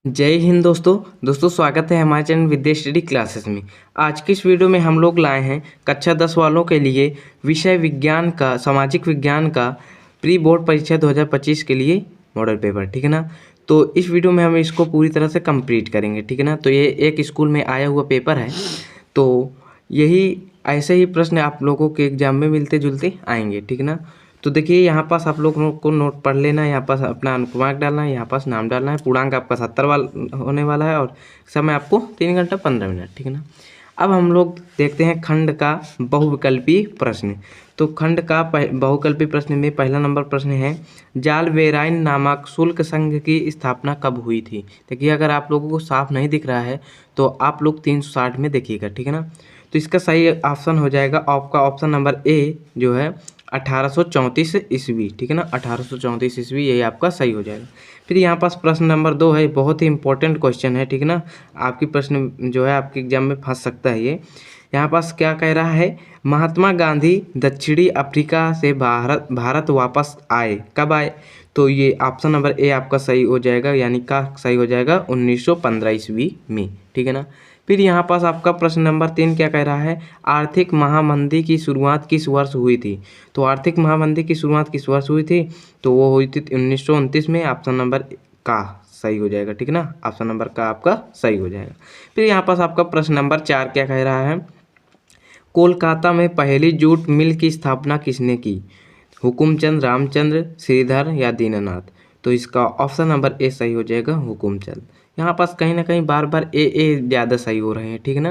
जय हिंद दोस्तों स्वागत है हमारे चैनल विद्या स्टडी क्लासेस में। आज की इस वीडियो में हम लोग लाए हैं कक्षा 10 वालों के लिए विषय विज्ञान का सामाजिक विज्ञान का प्री बोर्ड परीक्षा 2025 के लिए मॉडल पेपर, ठीक है ना। तो इस वीडियो में हम इसको पूरी तरह से कंप्लीट करेंगे, ठीक है ना। तो ये एक स्कूल में आया हुआ पेपर है, तो यही ऐसे ही प्रश्न आप लोगों के एग्जाम में मिलते जुलते आएंगे, ठीक है ना। तो देखिए यहाँ पास आप लोगों को नोट पढ़ लेना है, यहाँ पास अपना अनुक्रमांक डालना है, यहाँ पास नाम डालना है। पूर्णांक आपका 70 होने वाला है और समय आपको 3 घंटा 15 मिनट, ठीक है ना। अब हम लोग देखते हैं खंड का बहुविकल्पी प्रश्न। तो खंड का बहुविकल्पी प्रश्न में पहला नंबर प्रश्न है, जाल वेराइन नामक शुल्क संघ की स्थापना कब हुई थी। देखिए अगर आप लोगों को साफ नहीं दिख रहा है तो आप लोग 360 में देखिएगा, ठीक है ना। तो इसका सही ऑप्शन हो जाएगा आपका ऑप्शन नंबर ए जो है 1834 ईस्वी, ठीक है ना। 1834 ईस्वी यही आपका सही हो जाएगा। फिर यहाँ पास प्रश्न नंबर 2 है, बहुत ही इंपॉर्टेंट क्वेश्चन है, ठीक है ना। आपकी प्रश्न जो है आपके एग्जाम में फंस सकता है ये। यहाँ पास क्या कह रहा है, महात्मा गांधी दक्षिणी अफ्रीका से भारत वापस आए, कब आए। तो ये ऑप्शन नंबर ए आपका सही हो जाएगा, यानी का सही हो जाएगा 1915 ईस्वी में, ठीक है ना। फिर यहाँ पास आपका प्रश्न नंबर 3 क्या कह रहा है, आर्थिक महामंदी की शुरुआत किस वर्ष हुई थी। तो आर्थिक महामंदी की शुरुआत किस वर्ष हुई थी, तो वो हुई थी 1929 में। ऑप्शन नंबर का सही हो जाएगा, ठीक है ना। ऑप्शन नंबर का आपका सही हो जाएगा। फिर यहाँ पास आपका प्रश्न नंबर 4 क्या कह रहा है, कोलकाता में पहली जूट मिल की स्थापना किसने की। हुकुमचंद, रामचंद्र, श्रीधर या दीननाथ। तो इसका ऑप्शन नंबर ए सही हो जाएगा, हुकुमचंद। यहाँ पास कहीं ना कहीं बार बार ए ज़्यादा सही हो रहे हैं, ठीक है ना।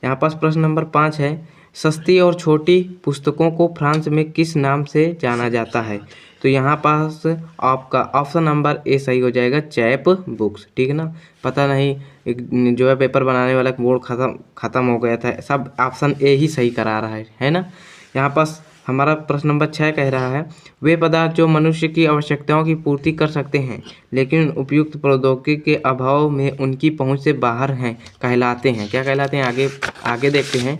यहाँ पास प्रश्न नंबर 5 है, सस्ती और छोटी पुस्तकों को फ्रांस में किस नाम से जाना जाता है। तो यहाँ पास आपका ऑप्शन नंबर ए सही हो जाएगा, चैप बुक्स, ठीक है ना। पता नहीं जो है पेपर बनाने वाला बोर्ड ख़त्म हो गया था, सब ऑप्शन ए ही सही करा रहा है ना। यहाँ पास हमारा प्रश्न नंबर 6 कह रहा है, वे पदार्थ जो मनुष्य की आवश्यकताओं की पूर्ति कर सकते हैं लेकिन उपयुक्त प्रौद्योगिकी के अभाव में उनकी पहुंच से बाहर हैं, कहलाते हैं, क्या कहलाते हैं। आगे देखते हैं।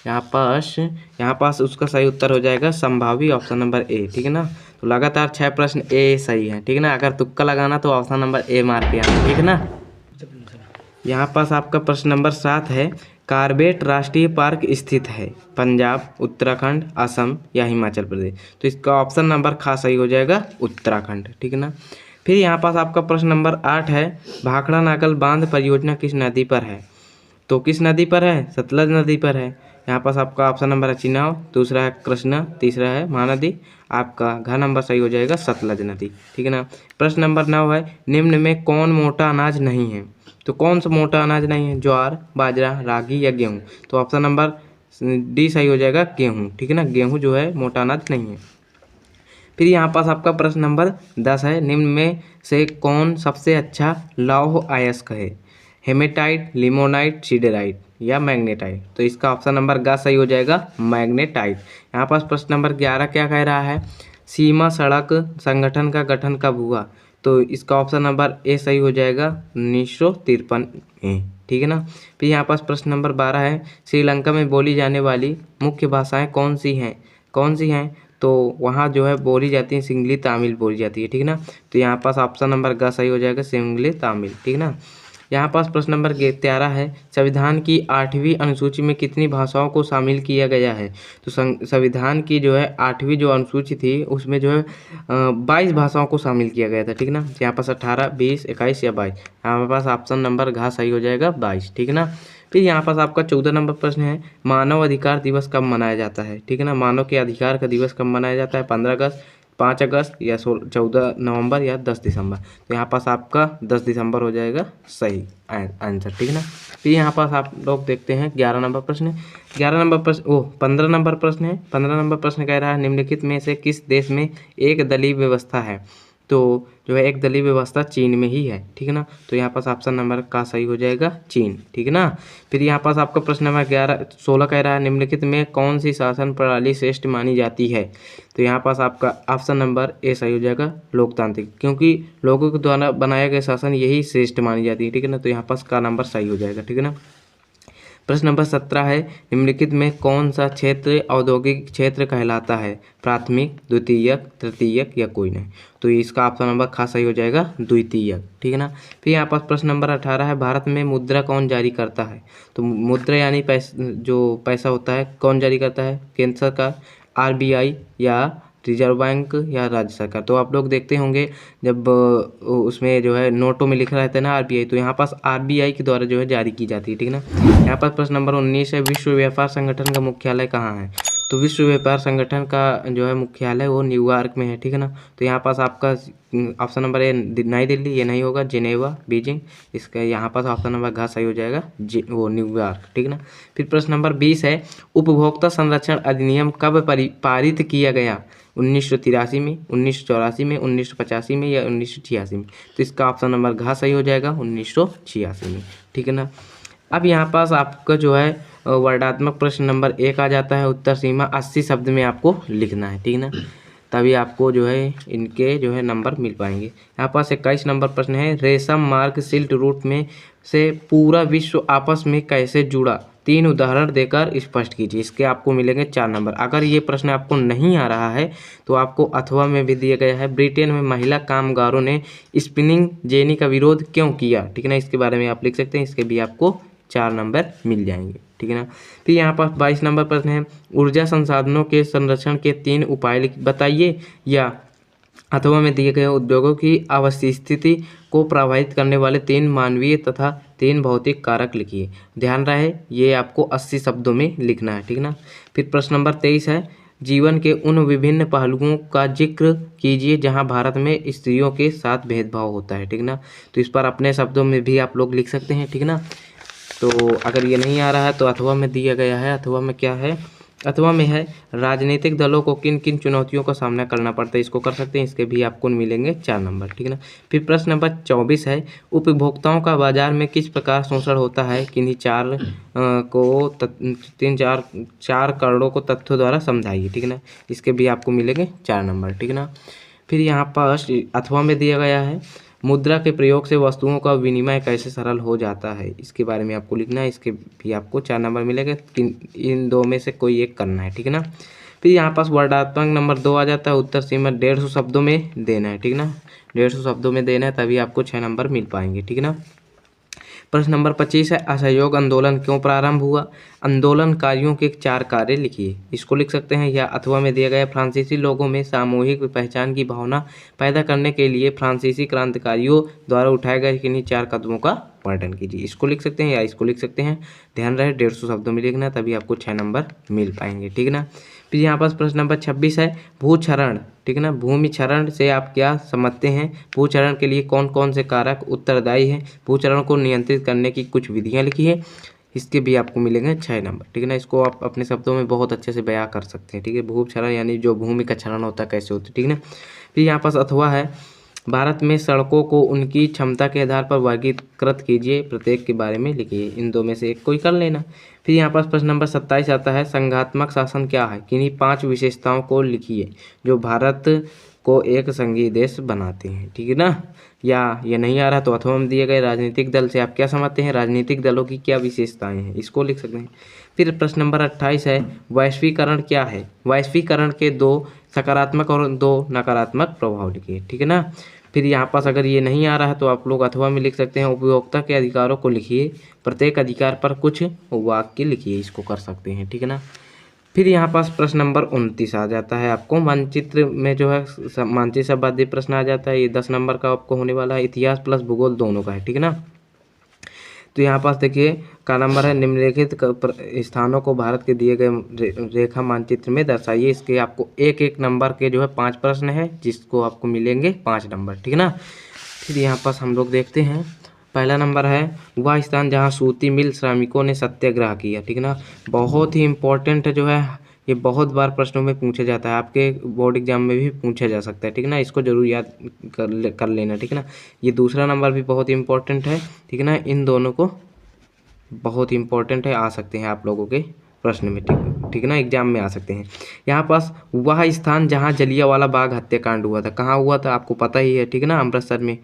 यहाँ पास उसका सही उत्तर हो जाएगा संभावी, ऑप्शन नंबर ए, ठीक है ना। तो लगातार 6 प्रश्न ए सही है, ठीक है ना। अगर तुक्का लगाना तो ऑप्शन नंबर ए मार के आना, ठीक है ना। यहाँ पास आपका प्रश्न नंबर 7 है, कार्बेट राष्ट्रीय पार्क स्थित है पंजाब, उत्तराखंड, असम या हिमाचल प्रदेश। तो इसका ऑप्शन नंबर खा सही हो जाएगा, उत्तराखंड, ठीक है ना। फिर यहाँ पास आपका प्रश्न नंबर 8 है, भाखड़ा नागल बांध परियोजना किस नदी पर है। तो किस नदी पर है, सतलज नदी पर है। यहाँ पास आपका ऑप्शन नंबर है चिनाब, दूसरा है कृष्णा, तीसरा है महानदी। आपका घ नंबर सही हो जाएगा, सतलज नदी, ठीक है ना। प्रश्न नंबर 9 है, निम्न में कौन मोटा अनाज नहीं है। तो कौन सा मोटा अनाज नहीं है, ज्वार, बाजरा, रागी या गेहूँ। तो ऑप्शन नंबर डी सही हो जाएगा, गेहूँ, ठीक है ना। गेहूँ जो है मोटा अनाज नहीं है। फिर यहाँ पास आपका प्रश्न नंबर 10 है, निम्न में से कौन सबसे अच्छा लौह अयस्क है, हेमेटाइट, लिमोनाइट, सिडेराइट या मैग्नेटाइट। तो इसका ऑप्शन नंबर ग सही हो जाएगा, मैग्नेटाइट। यहाँ पास प्रश्न नंबर 11 क्या कह रहा है, सीमा सड़क संगठन का गठन कब हुआ। तो इसका ऑप्शन नंबर ए सही हो जाएगा 1953 में, ठीक है ना। फिर यहाँ पास प्रश्न नंबर 12 है, श्रीलंका में बोली जाने वाली मुख्य भाषाएं कौन सी हैं। तो वहाँ जो है बोली जाती है सिंगली तमिल बोली जाती है, ठीक है ना। तो यहाँ पास ऑप्शन नंबर ग सही हो जाएगा, सिंगली तमिल, ठीक है ना। यहाँ पास प्रश्न नंबर 13 है, संविधान की 8वीं अनुसूची में कितनी भाषाओं को शामिल किया गया है। तो संविधान की जो है 8वीं जो अनुसूची थी उसमें जो है 22 भाषाओं को शामिल किया गया था, ठीक है ना। यहाँ पास 18, 20, 21 या 22। हमारे पास ऑप्शन नंबर घ सही हो जाएगा 22, ठीक है ना। फिर यहाँ पास आपका 14 नंबर प्रश्न है, मानव अधिकार दिवस कब मनाया जाता है, ठीक है ना। मानव के अधिकार का दिवस कब मनाया जाता है, 15 अगस्त, 5 अगस्त या 14 नवंबर या 10 दिसंबर। तो यहाँ पास आपका 10 दिसंबर हो जाएगा सही आंसर, ठीक है ना। फिर यहाँ पास आप लोग देखते हैं 11 नंबर प्रश्न। 15 नंबर प्रश्न है। 15 नंबर प्रश्न कह रहा है, निम्नलिखित में से किस देश में एक दलीय व्यवस्था है। तो जो है एक दलीय व्यवस्था चीन में ही है, ठीक है ना। तो यहाँ पास ऑप्शन नंबर का सही हो जाएगा चीन, ठीक है ना। फिर यहाँ पास आपका प्रश्न नंबर 16 कह रहा है, निम्नलिखित में कौन सी शासन प्रणाली श्रेष्ठ मानी जाती है। तो यहाँ पास आपका ऑप्शन नंबर ए सही हो जाएगा, लोकतांत्रिक, क्योंकि लोगों के द्वारा बनाया गया शासन यही श्रेष्ठ मानी जाती है, ठीक है ना। तो यहाँ पास का नंबर सही हो जाएगा, ठीक है ना। प्रश्न नंबर 17 है, निम्नलिखित में कौन सा क्षेत्र औद्योगिक क्षेत्र कहलाता है? प्राथमिक, द्वितीयक, तृतीयक या कोई नहीं। तो इसका ऑप्शन नंबर खास सही हो जाएगा द्वितीयक, ठीक है ना। फिर यहाँ पास प्रश्न नंबर 18 है, भारत में मुद्रा कौन जारी करता है? तो मुद्रा यानी जो पैसा होता है कौन जारी करता है? केंद्र सरकार, आरबीआई या रिजर्व बैंक या राज्य सरकार। तो आप लोग देखते होंगे जब उसमें जो है नोटों में लिखा रहता है ना आरबीआई, तो यहाँ पास आरबीआई के द्वारा जो है जारी की जाती है, ठीक है ना। यहाँ पास प्रश्न नंबर 19 है, विश्व व्यापार संगठन का मुख्यालय कहाँ है? तो विश्व व्यापार संगठन का जो है मुख्यालय वो न्यूयॉर्क में है, ठीक है ना। तो यहाँ पास आपका ऑप्शन नंबर ए नई दिल्ली, ये नहीं होगा, जिनेवा, बीजिंग। इसका यहाँ पास ऑप्शन नंबर घ सही हो जाएगा वो न्यूयॉर्क, ठीक है ना। फिर प्रश्न नंबर 20 है, उपभोक्ता संरक्षण अधिनियम कब पारित किया गया? 1983 में, 1984 में, 1985 में या 1986 में। तो इसका ऑप्शन नंबर घ सही हो जाएगा 1986 में, ठीक है ना। अब यहाँ पास आपका जो है वर्णात्मक प्रश्न नंबर 1 आ जाता है, उत्तर सीमा 80 शब्द में आपको लिखना है, ठीक है ना। तभी आपको जो है इनके जो है नंबर मिल पाएंगे। यहाँ पास 21 नंबर प्रश्न है, रेशम मार्ग सिल्क रूट में से पूरा विश्व आपस में कैसे जुड़ा? 3 उदाहरण देकर स्पष्ट कीजिए। इसके आपको मिलेंगे 4 नंबर। अगर ये प्रश्न आपको नहीं आ रहा है तो आपको अथवा में भी दिया गया है, ब्रिटेन में महिला कामगारों ने स्पिनिंग जेनी का विरोध क्यों किया? ठीक है ना, इसके बारे में आप लिख सकते हैं। इसके भी आपको 4 नंबर मिल जाएंगे, ठीक है ना। फिर यहाँ पास 22 नंबर प्रश्न है, ऊर्जा संसाधनों के संरक्षण के 3 उपाय बताइए, या अथवा में दिए गए उद्योगों की अवस्थिति को प्रभावित करने वाले 3 मानवीय तथा 3 भौतिक कारक लिखिए। ध्यान रहे ये आपको 80 शब्दों में लिखना है, ठीक ना। फिर प्रश्न नंबर 23 है, जीवन के उन विभिन्न पहलुओं का जिक्र कीजिए जहां भारत में स्त्रियों के साथ भेदभाव होता है, ठीक ना। तो इस पर अपने शब्दों में भी आप लोग लिख सकते हैं, ठीक ना। तो अगर ये नहीं आ रहा है तो अथवा में दिया गया है। अथवा में क्या है? अथवा में है, राजनीतिक दलों को किन किन चुनौतियों का सामना करना पड़ता है, इसको कर सकते हैं। इसके भी आपको मिलेंगे 4 नंबर, ठीक है ना। फिर प्रश्न नंबर 24 है, उपभोक्ताओं का बाजार में किस प्रकार शोषण होता है? किन्हीं 4 करोड़ों को तथ्यों द्वारा समझाइए, ठीक है ना। इसके भी आपको मिलेंगे 4 नंबर, ठीक है ना। फिर यहाँ पर अथवा में दिया गया है, मुद्रा के प्रयोग से वस्तुओं का विनिमय कैसे सरल हो जाता है, इसके बारे में आपको लिखना है। इसके भी आपको 4 नंबर मिलेंगे। इन 2 में से कोई एक करना है, ठीक है ना। फिर यहाँ पास वर्णात्मक नंबर 2 आ जाता है, उत्तर सीमा 150 शब्दों में देना है, ठीक ना। 150 शब्दों में देना है, तभी आपको 6 नंबर मिल पाएंगे, ठीक है ना। प्रश्न नंबर 25 है, असहयोग आंदोलन क्यों प्रारंभ हुआ? आंदोलनकारियों के 4 कार्य लिखिए, इसको लिख सकते हैं। या अथवा में दिया गया, फ्रांसीसी लोगों में सामूहिक पहचान की भावना पैदा करने के लिए फ्रांसीसी क्रांतिकारियों द्वारा उठाए गए किन्हीं 4 कदमों का वर्णन कीजिए, इसको लिख सकते हैं या इसको लिख सकते हैं। ध्यान रहे 150 शब्दों में लिखना, तभी आपको 6 नंबर मिल पाएंगे, ठीक है ना। फिर यहाँ पास प्रश्न नंबर 26 है, भूक्षरण, ठीक है ना। भूमि क्षरण से आप क्या समझते हैं? भूक्षरण के लिए कौन कौन से कारक उत्तरदायी हैं? भूक्षरण को नियंत्रित करने की कुछ विधियां लिखी है, इसके भी आपको मिलेंगे 6 नंबर, ठीक है ना। इसको आप अपने शब्दों में बहुत अच्छे से बयां कर सकते हैं, ठीक है। भूक्षरण यानी जो भूमि का क्षरण होता है कैसे होता है, ठीक है ना। फिर यहाँ पास अथवा है, भारत में सड़कों को उनकी क्षमता के आधार पर वर्गीकृत कीजिए, प्रत्येक के बारे में लिखिए। इन 2 में से एक कोई कर लेना। फिर यहाँ पास प्रश्न नंबर 27 आता है, संघात्मक शासन क्या है? किन्हीं 5 विशेषताओं को लिखिए जो भारत को एक संघीय देश बनाते हैं, ठीक है ना। या ये नहीं आ रहा तो अथवा में दिए गए राजनीतिक दल से आप क्या समझते हैं? राजनीतिक दलों की क्या विशेषताएं हैं, इसको लिख सकते हैं। फिर प्रश्न नंबर 28 है, वैश्वीकरण क्या है? वैश्वीकरण के 2 सकारात्मक और 2 नकारात्मक प्रभाव लिखिए, ठीक है ना। फिर यहाँ पास अगर ये नहीं आ रहा है तो आप लोग अथवा में लिख सकते हैं, उपभोक्ता के अधिकारों को लिखिए, प्रत्येक अधिकार पर कुछ वाक्य लिखिए, इसको कर सकते हैं, ठीक है ना। फिर यहाँ पास प्रश्न नंबर 29 आ जाता है आपको, मानचित्र में जो है मानचित्र संबंधी प्रश्न आ जाता है। ये 10 नंबर का आपको होने वाला है, इतिहास प्लस भूगोल दोनों का है, ठीक है ना। तो यहाँ पास देखिए का नंबर है, निम्नलिखित स्थानों को भारत के दिए गए रेखा मानचित्र में दर्शाइए। इसके आपको एक एक नंबर के जो है 5 प्रश्न है, जिसको आपको मिलेंगे 5 नंबर, ठीक है ना। फिर यहाँ पास हम लोग देखते हैं, पहला नंबर है, वह स्थान जहाँ सूती मिल श्रमिकों ने सत्याग्रह किया, ठीक है ना। बहुत ही इम्पोर्टेंट जो है, ये बहुत बार प्रश्नों में पूछा जाता है, आपके बोर्ड एग्जाम में भी पूछा जा सकता है, ठीक है ना। इसको जरूर याद कर लेना, ठीक है ना। ये दूसरा नंबर भी बहुत इंपॉर्टेंट है, ठीक है ना। इन दोनों को बहुत इंपॉर्टेंट है, आ सकते हैं आप लोगों के प्रश्न में, ठीक है ना, एग्जाम में आ सकते हैं। यहाँ पास वह स्थान जहाँ जलियांवाला बाग हत्याकांड हुआ था, कहाँ हुआ था आपको पता ही है, ठीक है ना, अमृतसर में,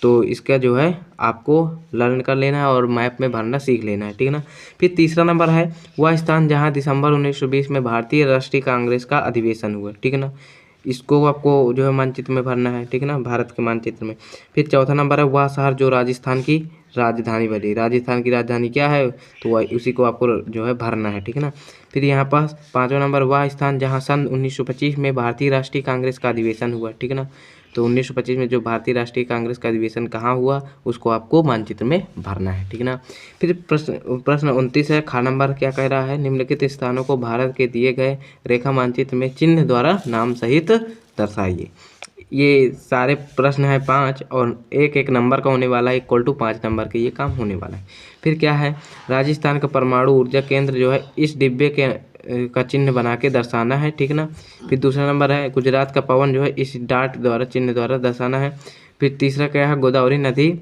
तो इसका जो है आपको लर्न कर लेना है और मैप में भरना सीख लेना है, ठीक है ना। फिर तीसरा नंबर है वह स्थान जहां दिसंबर 1920 में भारतीय राष्ट्रीय कांग्रेस का अधिवेशन हुआ, ठीक है ना। इसको आपको जो है मानचित्र में भरना है, ठीक है ना, भारत के मानचित्र में। फिर चौथा नंबर है वह शहर जो राजस्थान की राजधानी बनी। राजस्थान की राजधानी क्या है, तो वह उसी को आपको जो है भरना है, ठीक है ना। फिर यहाँ पास पाँचवा नंबर वह स्थान जहाँ सन 1925 में भारतीय राष्ट्रीय कांग्रेस का अधिवेशन हुआ, ठीक है ना। तो 1925 में जो भारतीय राष्ट्रीय कांग्रेस का अधिवेशन कहाँ हुआ उसको आपको मानचित्र में भरना है, ठीक है ना। फिर प्रश्न 29 है, खा नंबर क्या कह रहा है, निम्नलिखित स्थानों को भारत के दिए गए रेखा मानचित्र में चिन्ह द्वारा नाम सहित दर्शाइए। ये सारे प्रश्न है 5 और एक एक नंबर का होने वाला है, इक्वल टू 5 नंबर के ये काम होने वाला है। फिर क्या है, राजस्थान का परमाणु ऊर्जा केंद्र जो है इस डिब्बे के का चिन्ह बना के दर्शाना है, ठीक ना। फिर दूसरा नंबर है गुजरात का पवन जो है इस डाट द्वारा चिन्ह द्वारा दर्शाना है। फिर तीसरा क्या है, गोदावरी नदी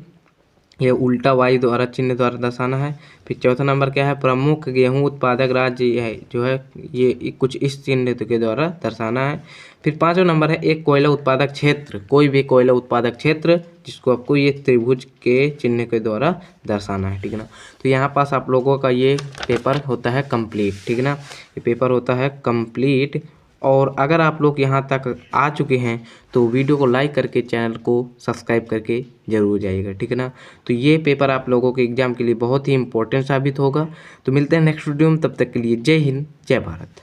ये उल्टा वाई द्वारा चिन्ह द्वारा दर्शाना है। फिर चौथा नंबर क्या है, प्रमुख गेहूं उत्पादक राज्य है जो है ये कुछ इस चिन्ह के द्वारा दर्शाना है। फिर पांचवा नंबर है एक कोयला उत्पादक क्षेत्र, कोई भी कोयला उत्पादक क्षेत्र जिसको आपको ये त्रिभुज के चिन्ह के द्वारा दर्शाना है, ठीक है ना। तो यहाँ पास आप लोगों का ये पेपर होता है कंप्लीट, ठीक है ना, ये पेपर होता है कंप्लीट। और अगर आप लोग यहाँ तक आ चुके हैं तो वीडियो को लाइक करके चैनल को सब्सक्राइब करके ज़रूर जाइएगा, ठीक है ना। तो ये पेपर आप लोगों के एग्ज़ाम के लिए बहुत ही इंपॉर्टेंट साबित होगा। तो मिलते हैं नेक्स्ट वीडियो में, तब तक के लिए जय हिंद जय भारत।